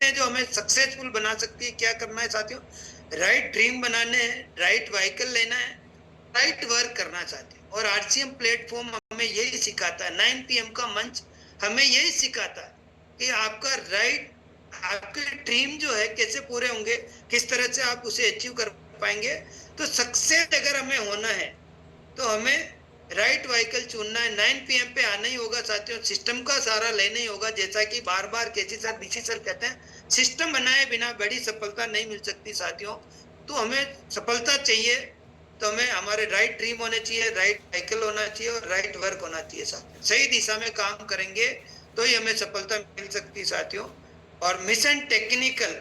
हैं जो हमें सक्सेसफुल बना सकती है। क्या करना है साथियों? राइट ड्रीम बनाने हैं, राइट व्हीकल लेना है, राइट वर्क करना चाहते हैं। और आरसीएम प्लेटफॉर्म हमें यही सिखाता है, 9 पीएम का मंच हमें यही सिखाता है कि आपका राइट, आपके ड्रीम जो है कैसे पूरे होंगे, किस तरह से आप उसे अचीव कर पाएंगे। तो सक्सेस अगर हमें होना है तो हमें राइट व्हीकल चुनना है, 9 पीएम पे आना ही होगा साथियों, सिस्टम का सहारा लेना ही होगा। जैसा कि बार बार केसी सर, बीसी सर कहते हैं, सिस्टम बनाए बिना बड़ी सफलता नहीं मिल सकती साथियों। तो हमें सफलता चाहिए तो हमें हमारे राइट ड्रीम होने चाहिए, राइट व्हीकल होना चाहिए और राइट वर्क होना चाहिए साथियों। सही दिशा में काम करेंगे तो ही हमें सफलता मिल सकती है साथियों। और मिशन टेक्निकल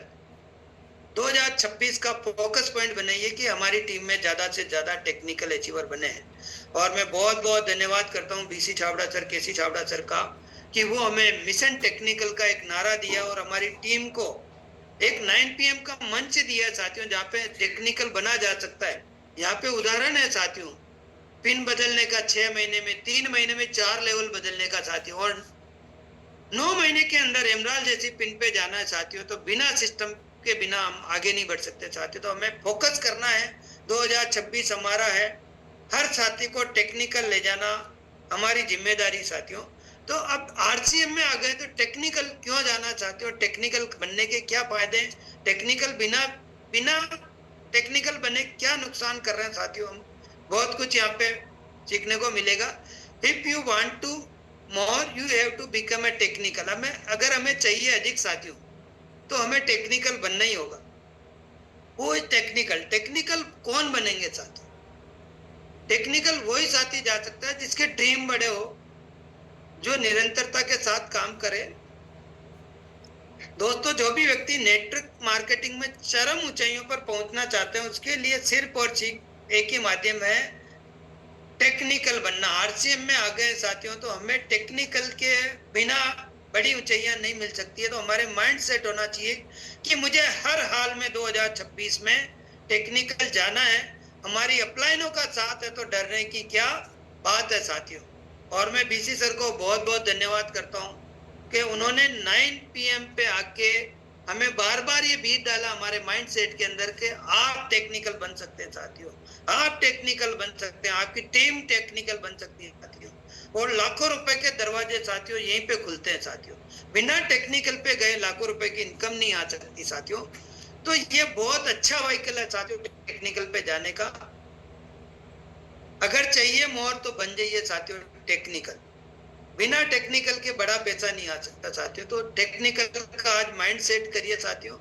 2026 का फोकस पॉइंट बनाइए कि हमारी टीम में ज्यादा से ज्यादा टेक्निकल अचीवर बने हैं। और मैं बहुत बहुत धन्यवाद करता हूं बीसी छाबड़ा सर, केसी छाबड़ा सर का, कि वो हमें मिशन टेक्निकल का एक नारा दिया और हमारी टीम को एक 9 पीएम का मंच दिया साथियों, जहाँ पे टेक्निकल बना जा सकता है। यहाँ पे उदाहरण है साथियों, पिन बदलने का 6 महीने में, 3 महीने में 4 लेवल बदलने का साथियों, और 9 महीने के अंदर एमराल जैसी पिन पे जाना है साथियों। तो बिना सिस्टम के बिना हम आगे नहीं बढ़ सकते साथियों। तो हमें फोकस करना है, 2026 हमारा है, हर साथी को टेक्निकल ले जाना हमारी जिम्मेदारी साथियों। तो अब आरसीएम में आ गए तो टेक्निकल क्यों जाना चाहते हो, टेक्निकल बनने के क्या फायदे हैं, टेक्निकल बिना बिना टेक्निकल बने क्या नुकसान कर रहे हैं साथियों। हम बहुत कुछ यहाँ पे सीखने को मिलेगा। If you want to more you have to become a technical. अगर हमें चाहिए अधिक साथियों तो हमें टेक्निकल बनना ही होगा। वो टेक्निकल टेक्निकल कौन बनेंगे साथी? टेक्निकल वही साथी जा सकता है जिसके ड्रीम बड़े हो, जो निरंतरता के साथ काम करे। दोस्तों, जो भी व्यक्ति नेटवर्क मार्केटिंग में चरम ऊंचाइयों पर पहुंचना चाहते हैं, उसके लिए सिर्फ और सिर्फ एक ही माध्यम है, टेक्निकल बनना। आरसीएम में आ गए साथियों तो हमें टेक्निकल के बिना बड़ी ऊंचाइयां नहीं मिल सकती है। तो हमारे माइंड सेट होना चाहिए कि मुझे हर हाल में 2026 में टेक्निकल जाना है। हमारी अपलाइनों का साथ है तो डरने की क्या बात है साथियों। और मैं बीसी सर को बहुत बहुत धन्यवाद करता हूं कि उन्होंने 9 पीएम पे आके हमें बार बार ये बीज डाला हमारे माइंड सेट के अंदर के आप टेक्निकल बन सकते हैं साथियों, आप टेक्निकल बन सकते हैं, आपकी टीम टेक्निकल बन सकती है साथियों। और लाखों रुपए के दरवाजे साथियों यहीं पे खुलते हैं साथियों। बिना टेक्निकल पे गए लाखों रुपए की इनकम नहीं आ सकती साथियों। तो ये बहुत अच्छा व्हीकल है साथियों टेक्निकल पे जाने का। अगर चाहिए मोर तो बन जाइए साथियों टेक्निकल। बिना टेक्निकल के बड़ा पैसा नहीं आ सकता साथियों। तो टेक्निकल का आज माइंड सेट करिए साथियों,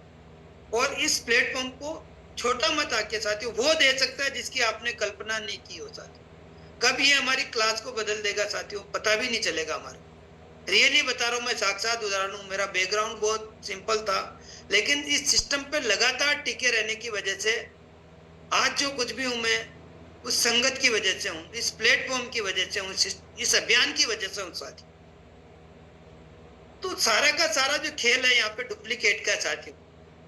और इस प्लेटफॉर्म को छोटा मत आके साथियों। वो दे सकता है जिसकी आपने कल्पना नहीं की हो साथियों। कब ये हमारी क्लास को बदल देगा साथियों, पता भी नहीं चलेगा हमारे। रियली बता रहा हूँ, मैं साक्षात उदाहरण हूँ। मेरा बैकग्राउंड बहुत सिंपल था, लेकिन इस सिस्टम पे लगातार टिके रहने की वजह से आज जो कुछ भी हूँ मैं उस संगत की वजह से हूँ, इस प्लेटफॉर्म की वजह से हूँ, इस अभियान की वजह से हूँ साथी। तो सारा का सारा जो खेल है यहाँ पे डुप्लीकेट का साथी।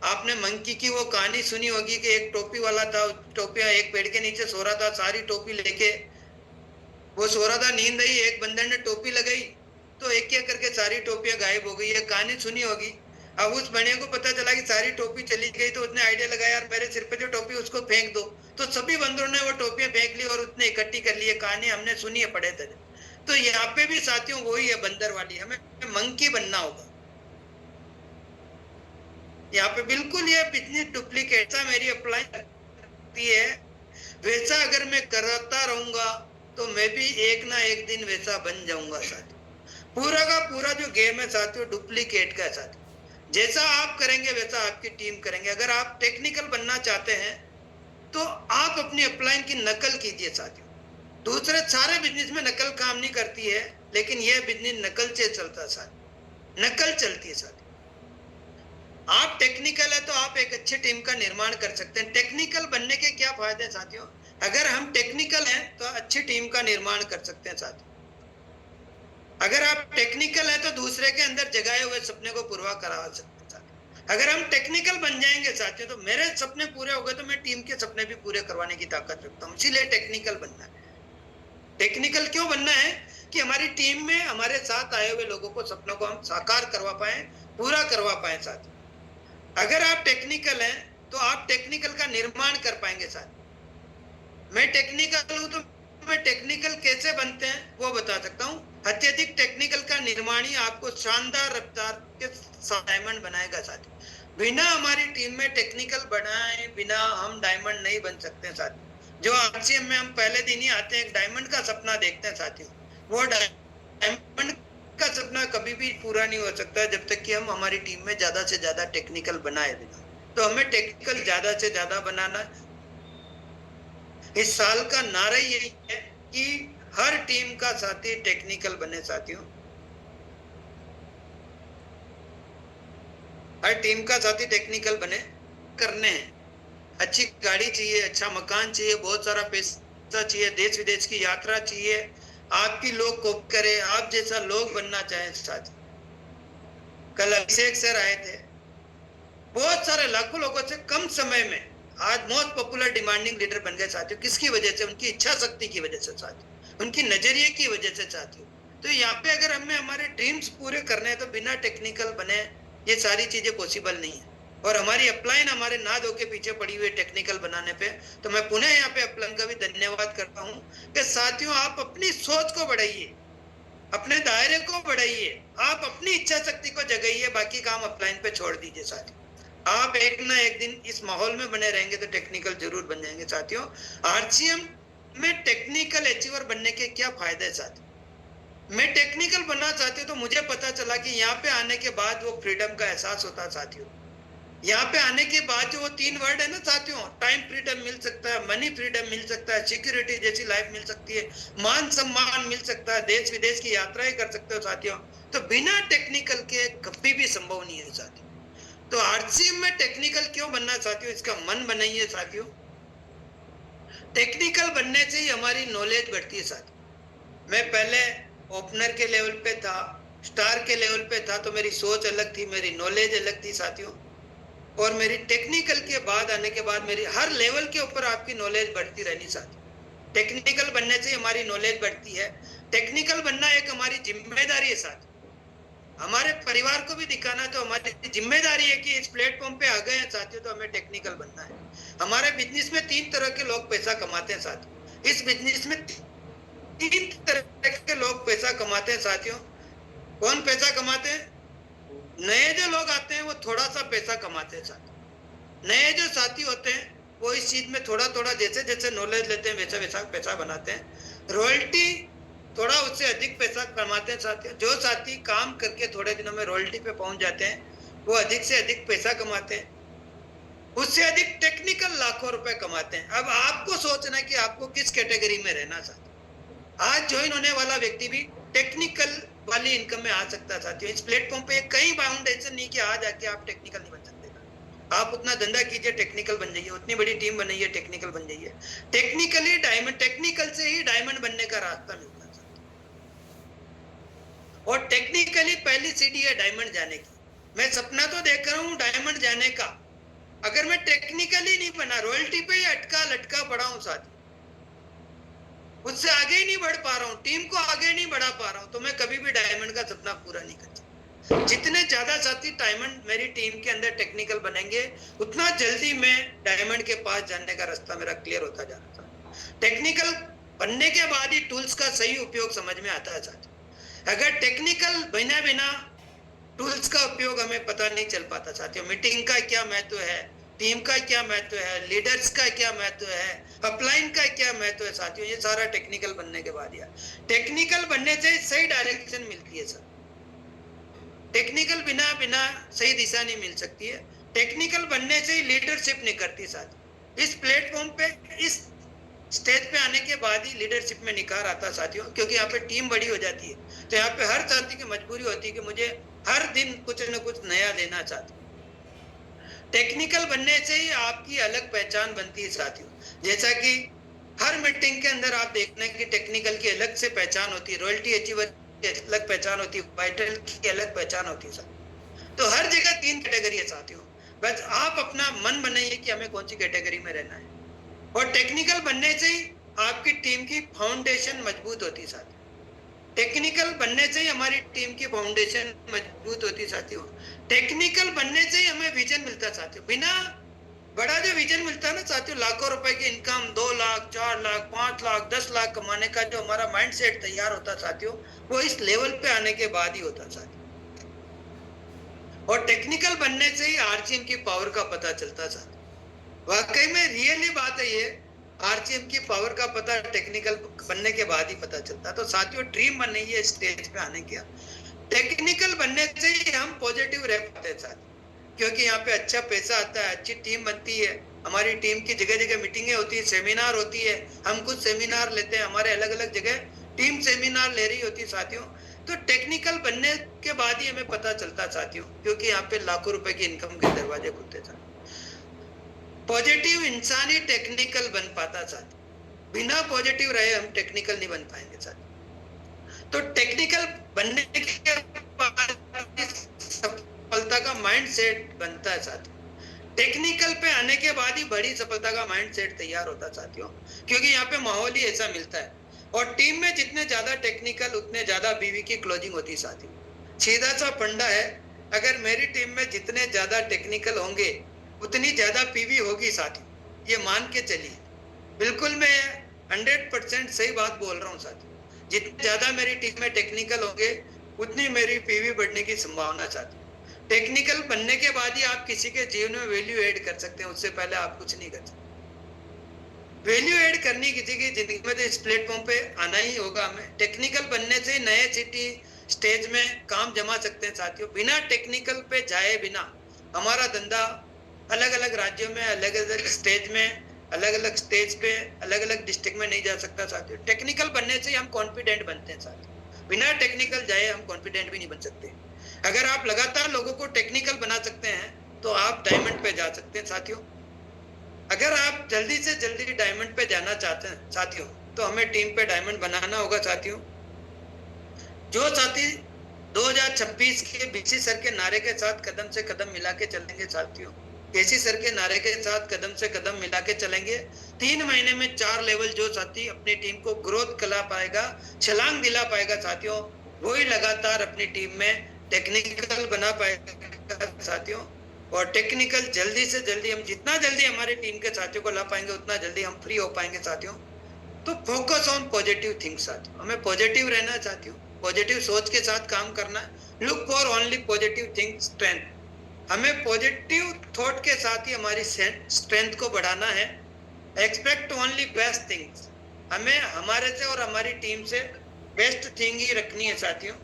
आपने मंकी की वो कहानी सुनी होगी कि एक टोपी वाला था, टोपियां एक पेड़ के नीचे सो रहा था, सारी टोपी लेके वो सो रहा था, नींद आई, एक बंदर ने टोपी लगाई तो एक एक करके सारी टोपियां गायब हो गई। ये कहानी सुनी होगी। अब उस बनिया को पता चला कि सारी टोपी चली गई, तो उसने आइडिया लगाया, यार मेरे सिर पे जो टोपी उसको फेंक दो। तो सभी बंदरों ने वो टोपियां फेंक ली और उसने इकट्ठी कर ली। कहानी हमने सुनी है, पढ़े थे। तो यहाँ पे भी साथियों वही है, बंदर वाली। हमें मंकी बनना होगा। यहाँ पे बिल्कुल ये बिजनेस डुप्लीकेट सा मेरी अप्लाई करती है, वैसा अगर मैं करता रहूंगा तो मैं भी एक ना एक दिन वैसा बन जाऊंगा साथियों। पूरा का पूरा जो गेम है साथियों डुप्लीकेट का है साथियों। जैसा आप करेंगे वैसा आपकी टीम करेंगे। अगर आप टेक्निकल बनना चाहते हैं तो आप अपनी अपलाइन की नकल कीजिए साथियों। दूसरे सारे बिजनेस में नकल काम नहीं करती है, लेकिन यह बिजनेस नकल से चलता है साथियों, नकल चलती है साथियों। आप टेक्निकल है तो आप एक अच्छी टीम का निर्माण कर सकते हैं। टेक्निकल बनने के क्या फायदे हैं साथियों? अगर हम टेक्निकल हैं तो अच्छी टीम का निर्माण कर सकते हैं साथियों। अगर आप टेक्निकल है तो दूसरे के अंदर जगाए हुए सपने को पूरा करा सकते हैं साथियों। अगर हम टेक्निकल बन जाएंगे साथियों तो मेरे सपने पूरे हो गए तो मैं टीम के सपने भी पूरे करवाने की ताकत रखता हूँ। इसीलिए टेक्निकल बनना है। टेक्निकल क्यों बनना है? कि हमारी टीम में हमारे साथ आए हुए लोगों को, सपनों को हम साकार करवा पाए, पूरा करवा पाए साथियों। अगर आप टेक्निकल हैं तो आप टेक्निकल का निर्माण कर पाएंगे साथ। मैं टेक्निकल हूं तो मैं टेक्निकल कैसे बनते हैं वो बता सकता हूं। अत्यधिक टेक्निकल का निर्माण ही आपको शानदार रफ्तार के डायमंड बनाएगा साथी। बिना हमारी टीम में टेक्निकल बनाए बिना हम डायमंड नहीं बन सकते साथी। जो आरसीएम में हम पहले दिन ही आते हैं एक डायमंड का सपना देखते हैं साथियों, वो डायमंड का सपना कभी भी पूरा नहीं हो सकता जब तक कि हम हमारी टीम में ज्यादा से ज्यादा टेक्निकल बनाए बिना। तो हमें टेक्निकल ज्यादा से ज्यादा बनाना। इस साल का नारा यही है कि हर टीम का साथी टेक्निकल बने साथियों। हर टीम का साथी टेक्निकल बने। करने हैं, अच्छी गाड़ी चाहिए, अच्छा मकान चाहिए, बहुत सारा पैसा चाहिए, देश विदेश की यात्रा चाहिए, आपकी लोग को करे, आप जैसा लोग बनना चाहे साथी। कल अभिषेक सर आए थे, बहुत सारे लाखों लोगों से कम समय में आज मोस्ट पॉपुलर डिमांडिंग लीडर बन गए साथियों। किसकी वजह से? उनकी इच्छा शक्ति की वजह से साथियों, उनकी नजरिए की वजह से साथियों। तो यहाँ पे अगर हमें हमारे ड्रीम्स पूरे करने हैं तो बिना टेक्निकल बने ये सारी चीजें पॉसिबल नहीं है। और हमारी अपलाइन हमारे नाद होके पीछे पड़ी हुई टेक्निकल बनाने पे। तो मैं पुनः यहाँ पे अपलाइन का भी धन्यवाद करता हूँ कि साथियों आप अपनी सोच को बढ़ाइए, अपने दायरे को बढ़ाइए, आप अपनी इच्छा शक्ति को जगाइए, बाकी काम अपलाइन पे छोड़ दीजिए साथियों। आप एक ना एक दिन इस माहौल में बने रहेंगे तो टेक्निकल जरूर बन जाएंगे साथियों। आरसीएम में टेक्निकल अचीवर बनने के क्या फायदे हैं साथियों? मैं टेक्निकल बनना चाहती हूँ तो मुझे पता चला कि यहाँ पे आने के बाद वो फ्रीडम का एहसास होता है साथियों। यहाँ पे आने के बाद जो वो 3 वर्ड है ना साथियों, टाइम फ्रीडम मिल सकता है, मनी फ्रीडम मिल सकता है, सिक्योरिटी जैसी लाइफ मिल सकती है, मान सम्मान मिल सकता है, देश विदेश की यात्राएं कर सकते हो साथियों। तो बिना टेक्निकल के कभी भी संभव नहीं है साथियों। तो आरसीएम में टेक्निकल क्यों बनना साथियों? इसका मन बनाइए साथियों। टेक्निकल बनने से ही हमारी नॉलेज बढ़ती है साथियों। मैं पहले ओपनर के लेवल पे था, स्टार के लेवल पे था, तो मेरी सोच अलग थी, मेरी नॉलेज अलग थी साथियों। और मेरी टेक्निकल के बाद आने के बाद मेरी हर लेवल के ऊपर आपकी नॉलेज बढ़ती रहनी साथियों। टेक्निकल बनने से हमारी नॉलेज बढ़ती है। टेक्निकल बनना एक हमारी जिम्मेदारी है साथियों। हमारे परिवार को भी दिखाना तो हमारी जिम्मेदारी है कि इस प्लेटफॉर्म पे आ गए हैं साथियों तो हमें टेक्निकल बनना है। हमारे बिजनेस में 3 तरह के लोग पैसा कमाते हैं साथियों। इस बिजनेस में 3 तरह के लोग पैसा कमाते हैं साथियों। कौन पैसा कमाते हैं? नए जो लोग आते हैं वो थोड़ा सा पैसा कमाते हैं साथियों। नए जो साथी होते हैं वो इस चीज में थोड़ा थोड़ा जैसे जैसे नॉलेज लेते हैं वैसा वैसा पैसा बनाते हैं। रॉयल्टी थोड़ा उससे अधिक पैसा कमाते हैं साथियों। जो साथी काम करके थोड़े दिनों में रॉयल्टी पे पहुंच जाते हैं वो अधिक से अधिक पैसा कमाते हैं, उससे अधिक टेक्निकल लाखों रुपए कमाते हैं। अब आपको सोचना है कि आपको किस कैटेगरी में रहना साथियों। आज ज्वाइन होने वाला व्यक्ति भी टेक्निकल वाली इनकम में आ सकता है साथियों। इस प्लेटफॉर्म पे कई बाउंडेशन नहीं कि आज आके आप टेक्निकल नहीं बन सकते। आप उतना धंधा कीजिए, टेक्निकल बन जाइए, उतनी बड़ी टीम बनाइए, टेक्निकल बन जाइए। टेक्निकली डायमंड, टेक्निकल से ही डायमंड बनने का रास्ता मिलता है। और टेक्निकली पहली सीढ़ी है डायमंड जाने की। मैं सपना तो देख रहा हूँ डायमंड जाने का, अगर मैं टेक्निकली नहीं बना, रॉयल्टी पे ही अटका लटका पड़ा हूँ साथी, उससे आगे ही नहीं बढ़ पा रहा हूँ, टीम को आगे नहीं बढ़ा पा रहा हूँ, तो मैं कभी भी डायमंड का सपना पूरा नहीं कर सकता। जितने ज्यादा साथी डायमंड मेरी टीम के अंदर टेक्निकल बनेंगे उतना जल्दी मैं डायमंड के पास जाने का रास्ता मेरा क्लियर होता जा रहा था। टेक्निकल बनने के बाद ही टूल्स का सही उपयोग समझ में आता है साथी। अगर टेक्निकल बिना बिना टूल्स का उपयोग हमें पता नहीं चल पाता साथियों। मीटिंग का क्या महत्व है, टीम का क्या महत्व है, लीडर्स का क्या महत्व है, अपलाइन का क्या महत्व है साथियों, ये सारा टेक्निकल बनने के बाद यार। टेक्निकल बनने से सही डायरेक्शन मिलती है सर। टेक्निकल बिना बिना सही दिशा नहीं मिल सकती है। टेक्निकल बनने से ही लीडरशिप निखरती साथियों। इस प्लेटफॉर्म पे इस स्टेज पे आने के बाद ही लीडरशिप में निखार आता साथियों, क्योंकि यहाँ पे टीम बड़ी हो जाती है। तो यहाँ पे हर साथी की मजबूरी होती है कि मुझे हर दिन कुछ न कुछ नया लेना चाहती हूँ। टेक्निकल बनने से ही आपकी अलग पहचान बनती है साथियों। जैसा कि हर मीटिंग के अंदर आप देखना है कि टेक्निकल की अलग से पहचान होती है, रॉयल्टी अचीवर की अलग पहचान होती है, वाइटल की अलग पहचान होती है साथियों। तो हर जगह 3 कैटेगरी है साथियों। बस आप अपना मन बनाइए कि हमें कौन सी कैटेगरी में रहना है। और टेक्निकल बनने से ही आपकी टीम की फाउंडेशन मजबूत होती है साथियों। टेक्निकल बनने से ही हमारी टीम की फाउंडेशन मजबूत होती साथियों। टेक्निकल बनने से ही हमें विजन मिलता साथियों। बिना बड़ा जो विजन मिलता है ना साथियों, लाखों रुपए की इनकम, 2 लाख 4 लाख 5 लाख 10 लाख कमाने का जो हमारा माइंडसेट तैयार होता साथियों, वो इस लेवल पे आने के बाद ही होता साथियों। और टेक्निकल बनने से ही आरसीएम की पावर का पता चलता साथियों। वाकई में रियली बात है ये, आरसीएम की पावर का पता टेक्निकल बनने के बाद ही पता चलता। तो साथियों ड्रीम बन नहीं है स्टेज पे आने का, टेक्निकल बनने से ही हम पॉजिटिव रह पाते हैं साथियों। क्योंकि यहाँ पे अच्छा पैसा आता है, अच्छी टीम बनती है, हमारी टीम की जगह जगह मीटिंगें होती है, सेमिनार होती है, हम कुछ सेमिनार लेते हैं, हमारे अलग अलग जगह टीम सेमिनार ले रही होती है साथियों। तो टेक्निकल बनने के बाद ही हमें पता चलता साथियों, क्योंकि यहाँ पे लाखों रुपए की इनकम के दरवाजे खुलते थे। पॉजिटिव इंसान ही टेक्निकल बन पाता साथियों, बिना पॉजिटिव रहे हम टेक्निकल नहीं बन पाएंगे साथियों। तो टेक्निकल बनने के बाद सफलता का माइंडसेट बनता है साथियों। टेक्निकल पे आने के बाद ही बड़ी सफलता का माइंडसेट तैयार होता है साथियों, क्योंकि यहाँ पे माहौल ही ऐसा मिलता है। और टीम में जितने ज्यादा टेक्निकल उतने ज्यादा बीवी की क्लोजिंग होती है साथियों। सीधा सा फंडा है, अगर मेरी टीम में जितने ज्यादा टेक्निकल होंगे उतनी ज्यादा पीवी होगी साथियों, ये मान के चलिए। बिल्कुल मैं 100% सही बात बोल रहा हूँ साथियों। जितने ज्यादा मेरी टीम में टेक्निकल होंगे उतनी मेरी पीवी बढ़ने की संभावना साथियों। टेक्निकल बनने के बाद ही आप किसी के जीवन में वैल्यू ऐड कर सकते हैं, उससे पहले आप कुछ नहीं कर सकते। वैल्यू ऐड करनी किसी की जिंदगी में तो इस प्लेटफॉर्म पे आना ही होगा हमें। टेक्निकल बनने से नए सिटी स्टेज में काम जमा सकते हैं साथियों। बिना टेक्निकल पे जाए बिना हमारा धंधा अलग अलग राज्यों में, अलग अलग स्टेज में, अलग अलग स्टेज पे, अलग अलग डिस्ट्रिक्ट में नहीं जा सकता साथियों। टेक्निकल बनने से हम कॉन्फिडेंट बनते हैं साथियों। बिना टेक्निकल जाए हम कॉन्फिडेंट भी नहीं बन सकते। अगर आप लगातार लोगों को टेक्निकल बना सकते हैं तो आप डायमंड पे जा सकते हैं साथियों। अगर आप जल्दी से जल्दी डायमंड पे जाना चाहते हैं साथियों, तो हमें टीम पे डायमंड बनाना होगा साथियों। जो साथी 2026 के बीसी सर के नारे के साथ कदम से कदम मिला के चलेंगे साथियों, केसी सर के नारे के साथ कदम से कदम मिला के चलेंगे, 3 महीने में 4 लेवल जो साथी अपनी टीम को ग्रोथ करा पाएगा, छलांग दिला पाएगा साथियों, वही लगातार अपनी टीम में टेक्निकल बना पाएगा साथियों। और टेक्निकल जल्दी से जल्दी, हम जितना जल्दी हमारी टीम के साथियों को ला पाएंगे उतना जल्दी हम फ्री हो पाएंगे साथियों। तो फोकस ऑन पॉजिटिव थिंग्स साथियों, हमें पॉजिटिव रहना है साथियों, पॉजिटिव सोच के साथ काम करना है। Look for only positive things strength, हमें पॉजिटिव थॉट के साथ ही हमारी स्ट्रेंथ को बढ़ाना है। एक्सपेक्ट ओनली बेस्ट थिंग्स, हमें हमारे से और हमारी टीम से बेस्ट थिंग ही रखनी है साथियों।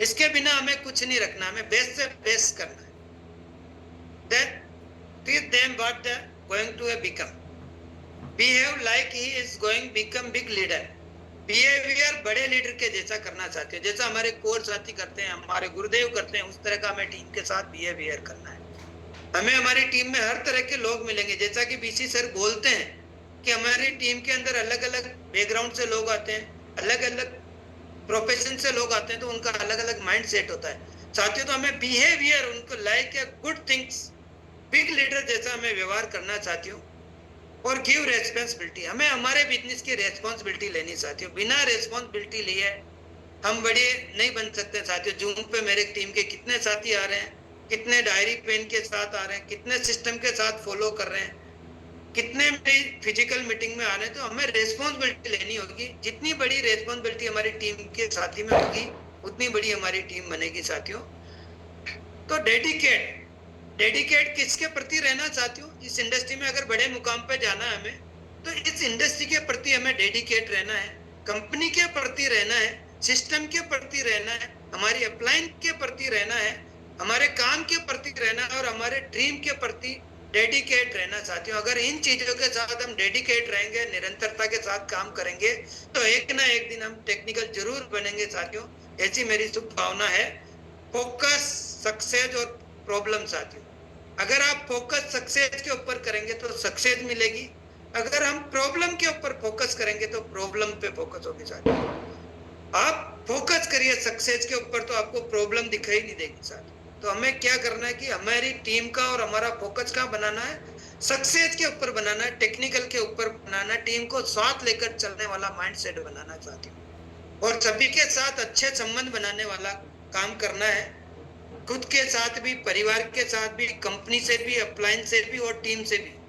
इसके बिना हमें कुछ नहीं रखना, हमें बेस्ट से बेस्ट करना है। That teach them what they are going to become. Behave like he is going become big leader. Behavior बड़े लीडर के जैसा करना चाहते हैं, जैसा हमारे कोर साथी करते हैं, हमारे गुरुदेव करते हैं, उस तरह का हमें टीम के साथ बिहेवियर करना है। हमें हमारी टीम में हर तरह के लोग मिलेंगे, जैसा कि बीसी सर बोलते हैं कि हमारी टीम के अंदर अलग अलग बैकग्राउंड से लोग आते हैं, अलग अलग प्रोफेशन से लोग आते हैं, तो उनका अलग अलग माइंड सेट होता है साथियों। तो हमें बिहेवियर उनको like good things, big leader जैसा हमें व्यवहार करना साथियों। और गिव रेस्पॉन्सिबिलिटी, हमें हमारे बिजनेस की रेस्पॉन्सिबिलिटी लेनी साथियों। बिना रेस्पॉन्सिबिलिटी लिए हम बड़े नहीं बन सकते साथियों। जूम पे मेरे टीम के कितने साथी आ रहे हैं, कितने डायरी पेन के साथ आ रहे हैं, कितने सिस्टम के साथ फॉलो कर रहे हैं, कितने मेरी फिजिकल मीटिंग में आ रहे हैं। तो हमें रेस्पॉन्सिबिलिटी लेनी होगी। जितनी बड़ी रेस्पॉन्सिबिलिटी हमारी टीम के साथी में होगी उतनी बड़ी हमारी टीम बनेगी साथियों। तो डेडिकेट किसके प्रति रहना साथियों? इस इंडस्ट्री में अगर बड़े मुकाम पे जाना है हमें, तो इस इंडस्ट्री के प्रति हमें डेडिकेट रहना है, कंपनी के प्रति रहना है, सिस्टम के प्रति रहना है, हमारी अपलाइन के प्रति रहना है, हमारे काम के प्रति रहना है और हमारे ड्रीम के प्रति डेडिकेट रहना साथियों। अगर इन चीजों के साथ हम डेडिकेट रहेंगे, निरंतरता के साथ काम करेंगे, तो एक ना एक दिन हम टेक्निकल जरूर बनेंगे साथियों, ऐसी मेरी शुभ भावना है। फोकस, सक्सेस और प्रॉब्लम साथियों, अगर आप फोकस सक्सेस के ऊपर करेंगे तो सक्सेस मिलेगी, अगर हम प्रॉब्लम के ऊपर फोकस करेंगे तो प्रॉब्लम पे फोकस होगी साथियों। आप फोकस करिए सक्सेस के ऊपर तो आपको प्रॉब्लम दिखाई नहीं देगी साथियों। तो हमें क्या करना है कि हमारी टीम का और हमारा फोकस कहाँ बनाना है? सक्सेस के ऊपर बनाना है, टेक्निकल के ऊपर बनाना है, टीम को साथ लेकर चलने वाला माइंडसेट बनाना चाहती हूँ। और सभी के साथ अच्छे संबंध बनाने वाला काम करना है, खुद के साथ भी, परिवार के साथ भी, कंपनी से भी, अप्लायंस से भी और टीम से भी।